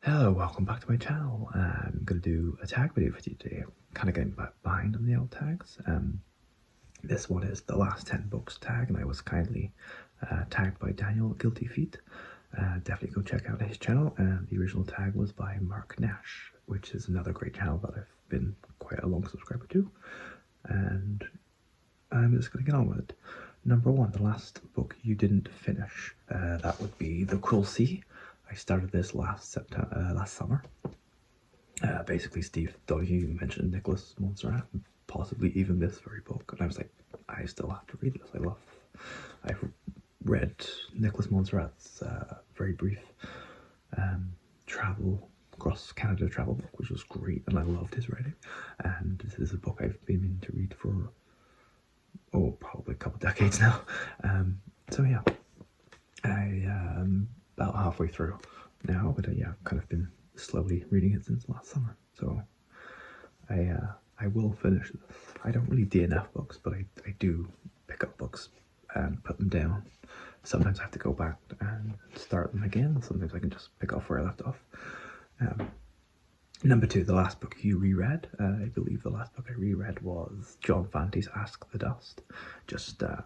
Hello, welcome back to my channel. I'm going to do a tag video for you today. I'm kind of getting behind on the old tags. This one is the last 10 books tag, and I was kindly tagged by Daniel Guilty Feet. Definitely go check out his channel. The original tag was by Mark Nash, which is another great channel that I've been quite a long subscriber to. And I'm just going to get on with it. Number one, the last book you didn't finish. That would be The Cruel Sea. I started this last summer. Basically, Steve Donoghue mentioned Nicholas Montserrat, possibly even this very book, and I was like, I still have to read this. I've read Nicholas Montserrat's very brief cross Canada travel book, which was great, and I loved his writing. And this is a book I've been meaning to read for probably a couple of decades now. So yeah, I about halfway through now, but yeah, I've kind of been slowly reading it since last summer. So I will finish this. I don't really DNF books, but I do pick up books and put them down. Sometimes I have to go back and start them again. Sometimes I can just pick up where I left off. Number two, the last book you reread. I believe the last book I reread was John Fante's Ask the Dust. Just I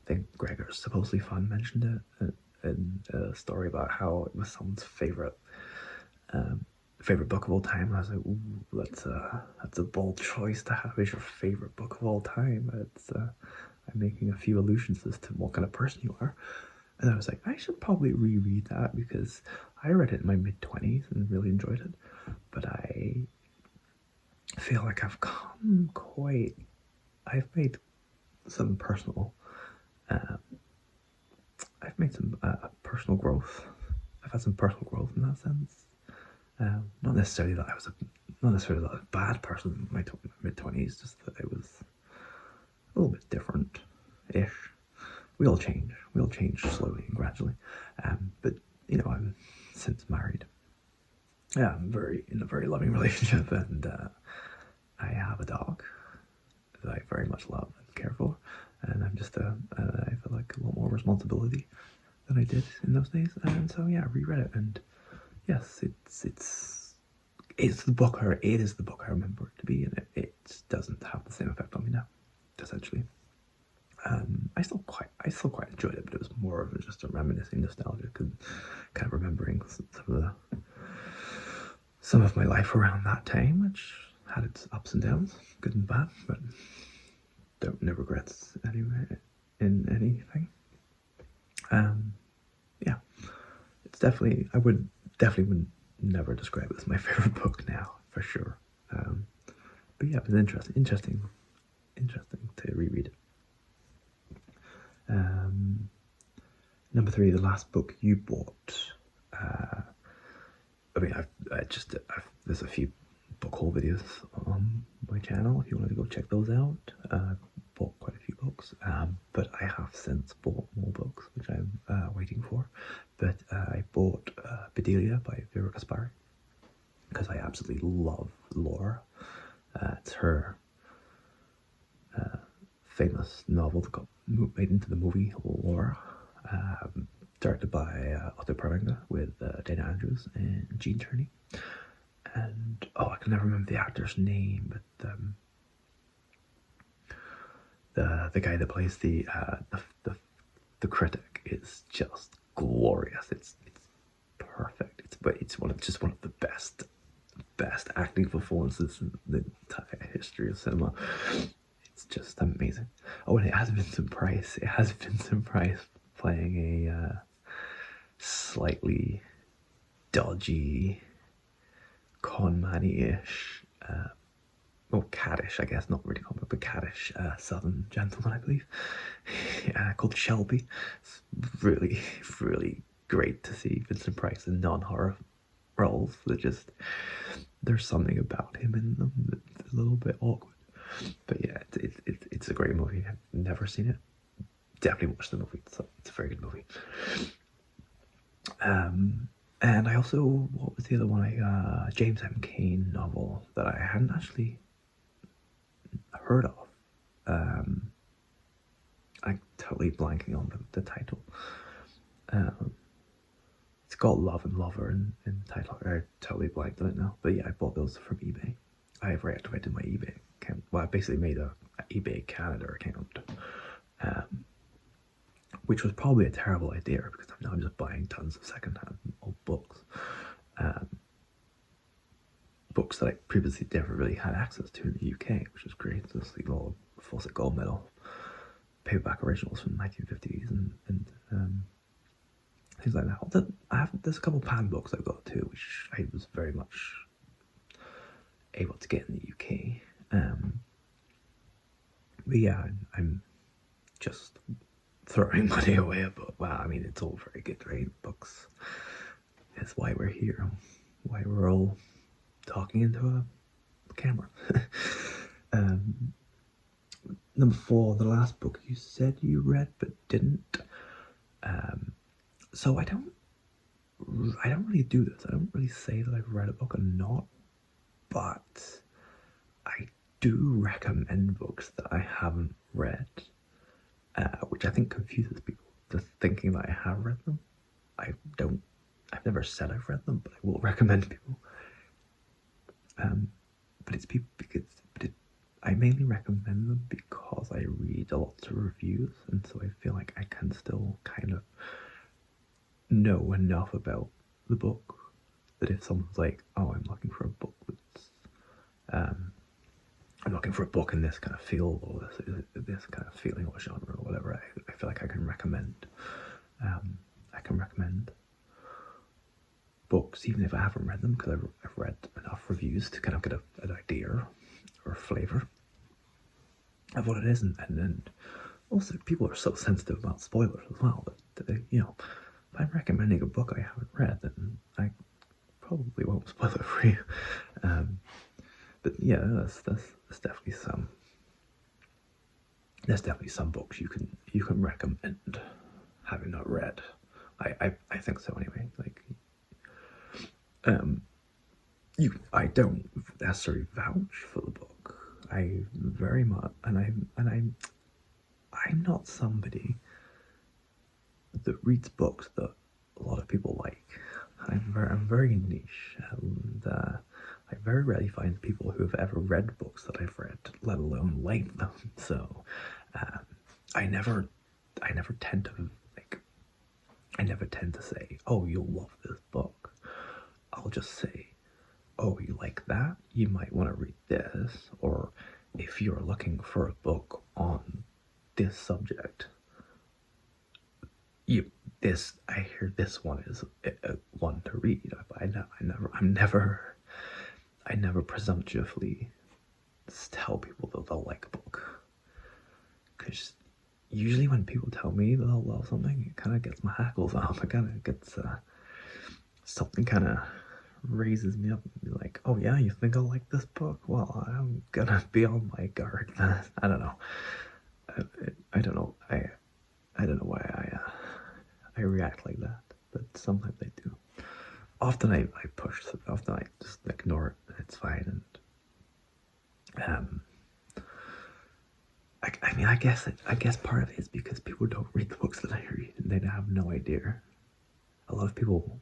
think Gregor Supposedly Fun mentioned it in a story about how it was someone's favorite book of all time. And I was like, ooh, that's a bold choice to have as your favorite book of all time. I'm making a few allusions as to what kind of person you are. And I was like, I should probably reread that because I read it in my mid-20s and really enjoyed it. But I feel like I've made some personal, personal growth. I've had some personal growth in that sense. Not necessarily that I was a bad person in my mid-20s, just that I was a little bit different-ish. We all change slowly and gradually. But you know, I'm since married. Yeah, I'm in a very loving relationship, and I have a dog that I very much love and care for, and I feel like a lot more responsibility than I did in those days. And so yeah, I reread it, and yes, it is the book I remember it to be, and it doesn't have the same effect on me now, essentially. I still quite enjoyed it, but it was more of just a reminiscing nostalgia, and kind of remembering some of my life around that time, which had its ups and downs, good and bad, but no regrets anyway in anything. Yeah, it's definitely, I would never describe it as my favorite book now, for sure. But yeah, it was interesting to reread it. Number three, the last book you bought. I mean, there's a few book haul videos on my channel if you want to go check those out. I've bought quite a few books, but I have since bought more books, which I'm waiting for. But I bought Bedelia by Vera Kaspari because I absolutely love Laura. It's her famous novel that got made into the movie Laura, directed by Otto Preminger with Dana Andrews and Gene Tierney. And I can never remember the actor's name, but the guy that plays the critic is just glorious. It's perfect. It's one of the best acting performances in the entire history of cinema. It's just amazing. Oh, and it has Vincent Price. Playing a slightly dodgy, con man-ish, caddish, I guess, not really common, but caddish southern gentleman, I believe, called Shelby. It's really, really great to see Vincent Price in non-horror roles. There's something about him in them that's a little bit awkward. But yeah, it's a great movie. I've never seen it. Definitely watch the movie. It's a very good movie. And I also, what was the other one? James M. Cain novel that I hadn't actually heard of. I'm totally blanking on the title. It's got Love and Lover in the title, I totally blanked on it now. But yeah, I bought those from eBay. I have reactivated my eBay account. Well, I basically made a eBay Canada account, which was probably a terrible idea because I'm now just buying tons of secondhand old books. Books that I previously never really had access to in the UK, which is great. There's like all Fawcett Gold Medal paperback originals from the 1950s and things like that. There's a couple of pan books I've got too, which I was very much able to get in the UK. But yeah, I'm just throwing money away at books. Well, I mean, it's all very good, right? Books is why we're here, why we're all talking into a camera. Number 4, the last book you said you read but didn't. So I don't really do this. I don't really say that I've read a book or not, but I do recommend books that I haven't read, which I think confuses people. Just thinking that I have read them. I've never said I've read them, but I will recommend people. But it's people because I mainly recommend them because I read a lot of reviews, and so I feel like I can still kind of know enough about the book that if someone's like, "Oh, I'm looking for a book that's, I'm looking for a book in this kind of field or this kind of feeling or genre or whatever," I feel like I can recommend. Books, even if I haven't read them, because I've read enough reviews to kind of get an idea or a flavour of what it is, and also people are so sensitive about spoilers as well that if I'm recommending a book I haven't read, then I probably won't spoil it for you. But yeah, there's definitely some books you can recommend having not read. I think so anyway. Like, I don't necessarily vouch for the book. I very much, and I'm not somebody that reads books that a lot of people like. I'm very niche, and I very rarely find people who have ever read books that I've read, let alone like them. So I never tend to say, "Oh, you'll love this book." I'll just say, "Oh, you like that? You might want to read this," or if you're looking for a book on this subject, I hear this one is a one to read. I never presumptuously tell people that they'll like a book, because usually when people tell me that they'll love something, it kind of gets my hackles up. It kind of gets something kind of raises me up and be like, "Oh yeah, you think I'll like this book? Well, I'm gonna be on my guard." I don't know. I don't know. I don't know why I react like that, but sometimes I do. Often I push. Often I just ignore it. And it's fine. And I mean, I guess part of it is because people don't read the books that I read, and they have no idea. A lot of people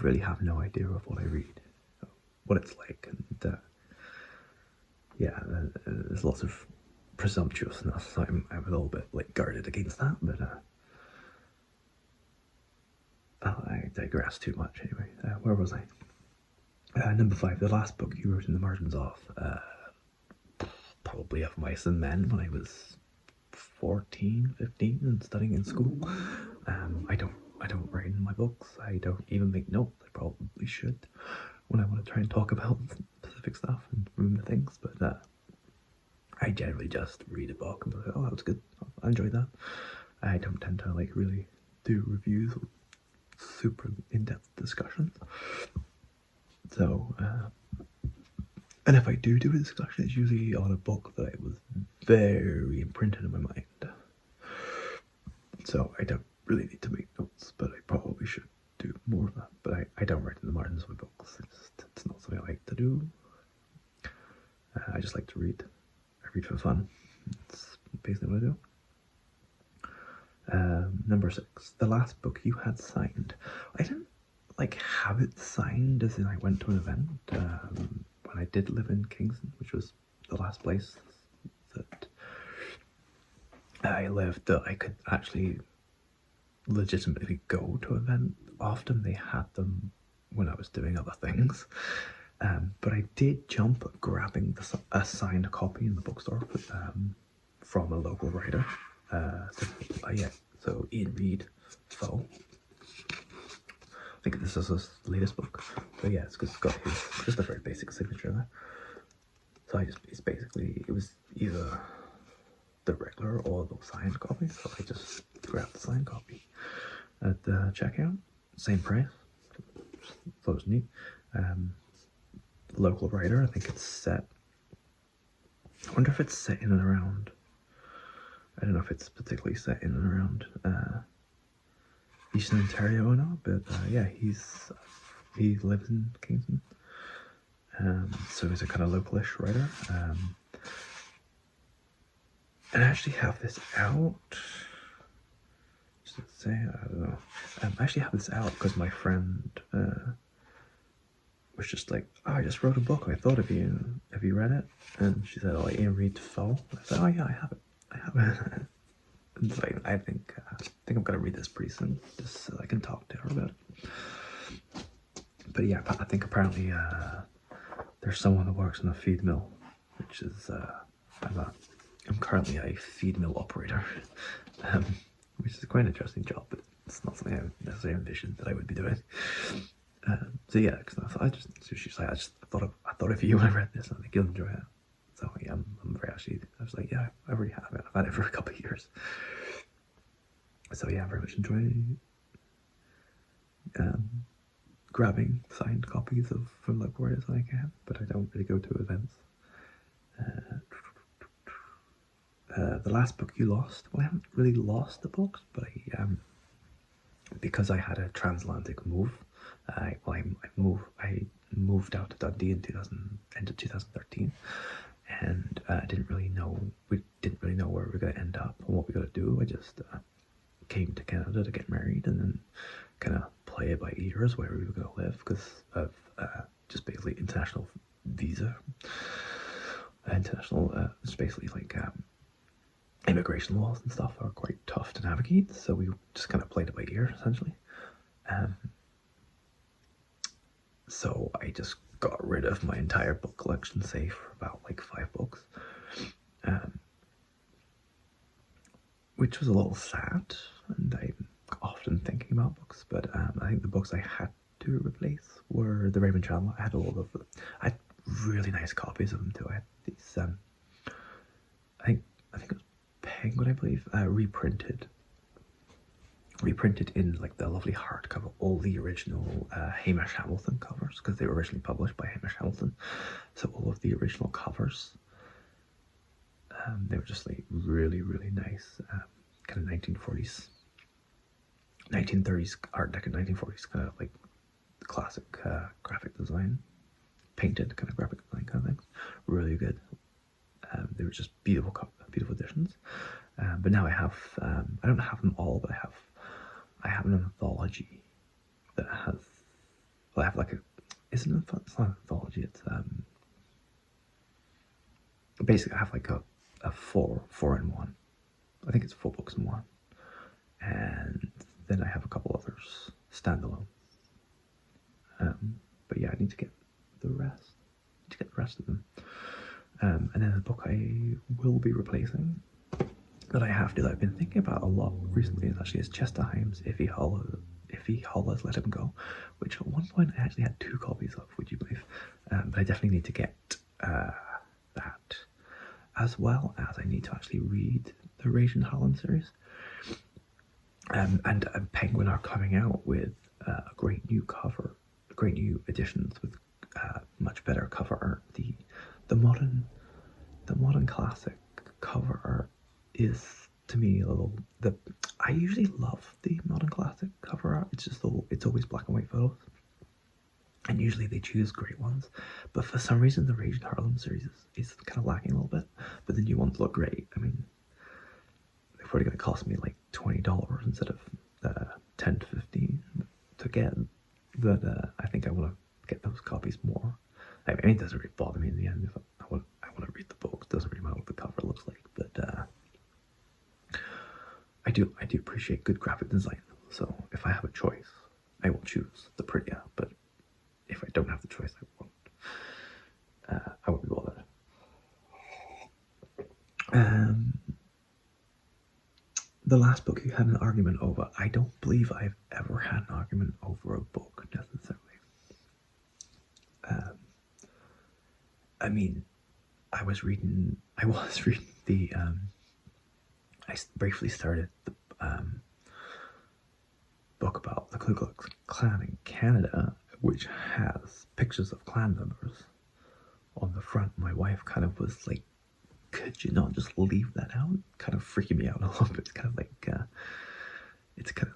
really have no idea of what I read, what it's like, and there's lots of presumptuousness. So I'm a little bit like guarded against that, but I digress too much anyway. Where was I? Number 5, the last book you wrote in the margins of, probably Of Mice and Men, when I was 14, 15 and studying in school. I don't write in my books. I don't even make notes. I probably should when I want to try and talk about specific stuff and remember things, but I generally just read a book and be like, "Oh, that was good. I enjoyed that." I don't tend to like really do reviews or super in-depth discussions. So, and if I do a discussion, it's usually on a book that was very imprinted in my mind. So I don't really need to make notes, but I probably should do more of that. But I don't write in the margins of my books. It's not something I like to do. I just like to read. I read for fun. That's basically what I do. Number 6, the last book you had signed. I didn't like have it signed, as in I went to an event when I did live in Kingston, which was the last place that I lived that I could actually legitimately go to an event. Often they had them when I was doing other things. But I did jump at grabbing a signed copy in the bookstore from a local writer. So Ian Reid, Foe. I think this is his latest book. But yeah, it's got his just a very basic signature there. So it was either the regular or the signed copy. So I just grabbed the signed copy at the checkout. Same price. Thought it was neat. Local writer. I think it's set. I wonder if it's set in and around. I don't know if it's particularly set in and around Eastern Ontario or not, but yeah, he lives in Kingston, so he's a kind of localish writer. And I actually have this out. Just to say, I don't know. I actually have this out because my friend was just like, "Oh, I just wrote a book. I thought of you. Have you read it?" And she said, "Oh, Ian Reid Foe." I said, "Oh yeah, I have it. I have it." And it's like, I think I'm gonna read this pretty soon, just so I can talk to her about it. But yeah, I think apparently there's someone that works in a feed mill, which is I'm currently a feed mill operator, which is quite an interesting job, but it's not something I necessarily envisioned that I would be doing. So yeah, because I thought of you when I read this, and I think you'll enjoy it. So yeah, I'm very actually. I was like, yeah, I already have it. I've had it for a couple of years. So yeah, I very much enjoy grabbing signed copies from local writers when I can, but I don't really go to events. The last book you lost. Well, I haven't really lost the books, but because I had a transatlantic move. I moved out to Dundee in end of 2013, and we didn't really know where we were going to end up and what we were going to do. I just came to Canada to get married and then kind of play it by ears where we were going to live because of just basically international visa. It's basically like immigration laws and stuff are quite tough to navigate, so we just kind of played it by ear essentially. So I just got rid of my entire book collection, save for about like 5 books, which was a little sad, and I'm often thinking about books, but I think the books I had to replace were the Raymond Chandler. I had really nice copies of them too. I had these, I think it was Penguin, I believe, reprinted in like the lovely hardcover, all the original Hamish Hamilton covers, because they were originally published by Hamish Hamilton. So all of the original covers, they were just like really, really nice, kind of 1930s art deco, 1940s kind of like classic graphic design, painted kind of graphic design kind of things. Really good. They were just beautiful editions. But now I have, I don't have them all, but I have an anthology that has, well, I have like it's not an anthology, it's basically I have like a four in one. I think it's 4 books in one. And then I have a couple others standalone. But yeah, I need to get the rest of them. And then the book I will be replacing that I've been thinking about a lot recently is Chester Himes' If He Hollers Let Him Go, which at one point I actually had 2 copies of, would you believe? But I definitely need to get that, as well as I need to actually read the Rage and Holland series. And Penguin are coming out with great new editions with much better cover art. The modern classic cover art is, to me, I usually love the modern classic cover art. It's always black and white photos, and usually they choose great ones. But for some reason, the Rage in Harlem series is kind of lacking a little bit. But the new ones look great. I mean, they're probably going to cost me like $20 instead of 10 to 15 to get. But I think I want to get those copies more. I mean, it doesn't really bother me in the end if I want to read the book. It doesn't really matter what the cover looks like. But I do appreciate good graphic design. So if I have a choice, I will choose the prettier. But if I don't have the choice, I won't. I won't be bothered. The last book you had an argument over. I don't believe I've ever had an argument over a book necessarily. I mean, I was reading the. I briefly started the book about the Ku Klux Klan in Canada, which has pictures of Klan members on the front. My wife kind of was like, "Could you not just leave that out?" Kind of freaking me out a little bit. It's kind of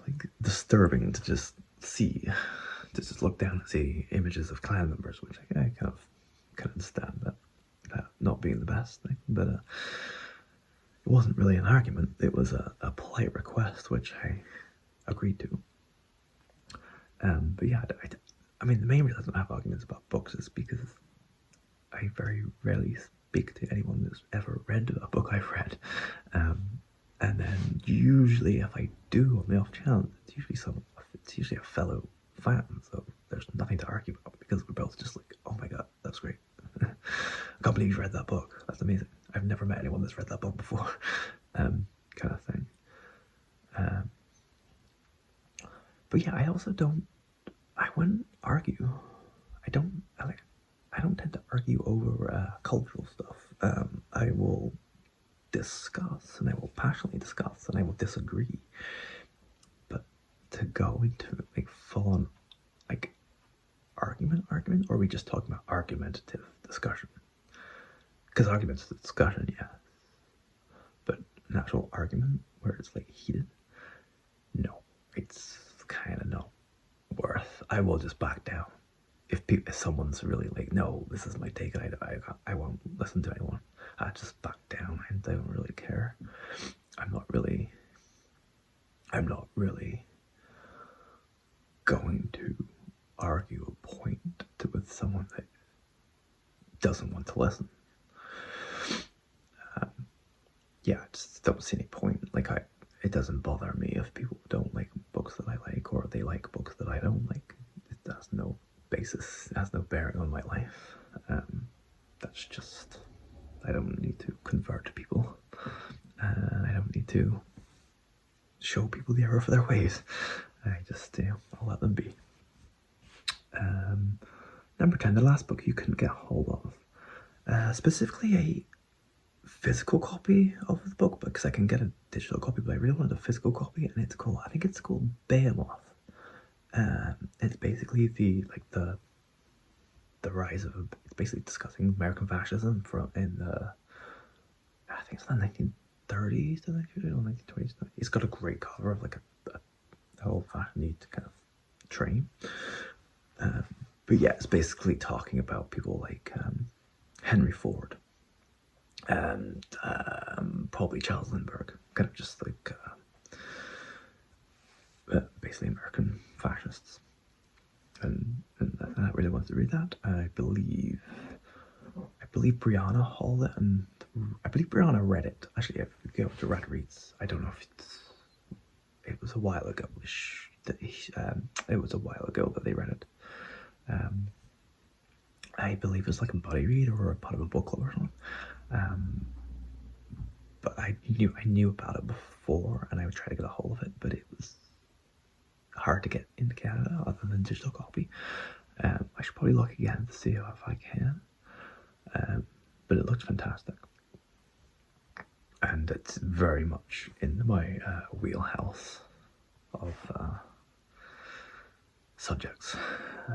like disturbing to just look down and see images of Klan members, which I kind of understand that not being the best thing, but it wasn't really an argument. It was a polite request, which I agreed to. But yeah, I mean, the main reason I have arguments about books is because I very rarely speak to anyone who's ever read a book I've read. And then usually if I do on the off chance, it's usually a fellow fan, so there's nothing to argue about because we're both just like, oh my god, that's great. I can't believe you read that book. That's amazing. I've never met anyone that's read that book before. Kind of thing. But yeah, I wouldn't argue. I don't tend to argue over cultural stuff. I will discuss, and I will passionately discuss, and I will disagree. But to go into like full on like argument, or are we just talking about argumentative discussion? Because argument's the discussion, yeah. But an actual argument where it's like heated, no, it's kind of not worth. I will just back down if someone's really like, no, this is my take, and I won't listen to anyone. I just back down. I don't really care. I'm not really going to argue a point with someone that doesn't want to listen. Yeah, I just don't see any point. Like it doesn't bother me if people don't like books that I like, or they like books that I don't like. It has no basis. It has no bearing on my life. That's just, I don't need to convert people. I don't need to show people the error of their ways. I just, I'll let them be. Number 10, the last book you couldn't get hold of. Specifically a physical copy of the book, because I can get a digital copy, but I really wanted a physical copy, and I think it's called Behemoth. It's basically the rise of, it's basically discussing American fascism I think it's the 1930s to 1920s. It's got a great cover of like a old-fashioned kind of train. But yeah, it's basically talking about people like Henry Ford and probably Charles Lindbergh, kind of just like basically American fascists. And I really wanted to read that. I believe Brianna hauled it, and I believe Brianna read it. Actually, if you go to Red Reads, I don't know if it was a while ago. It was a while ago that they read it. I believe it's like a buddy read or a part of a book club or something. But I knew about it before, and I would try to get a hold of it, but it was hard to get into Canada other than digital copy. I should probably look again to see if I can. But it looks fantastic, and it's very much in my wheelhouse of subjects.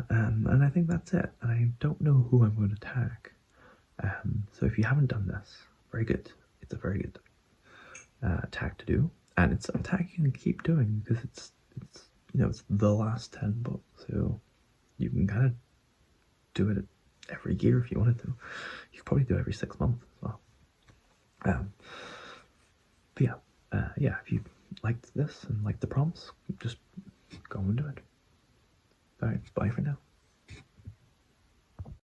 And I think that's it. And I don't know who I'm going to tag. So if you haven't done this, very good. It's a very good tag to do, and it's a tag you can keep doing because it's it's the last 10 books, so you can kind of do it every year if you wanted to. You could probably do it every 6 months as well. But yeah, if you liked this and liked the prompts, just go and do it. Alright, bye for now.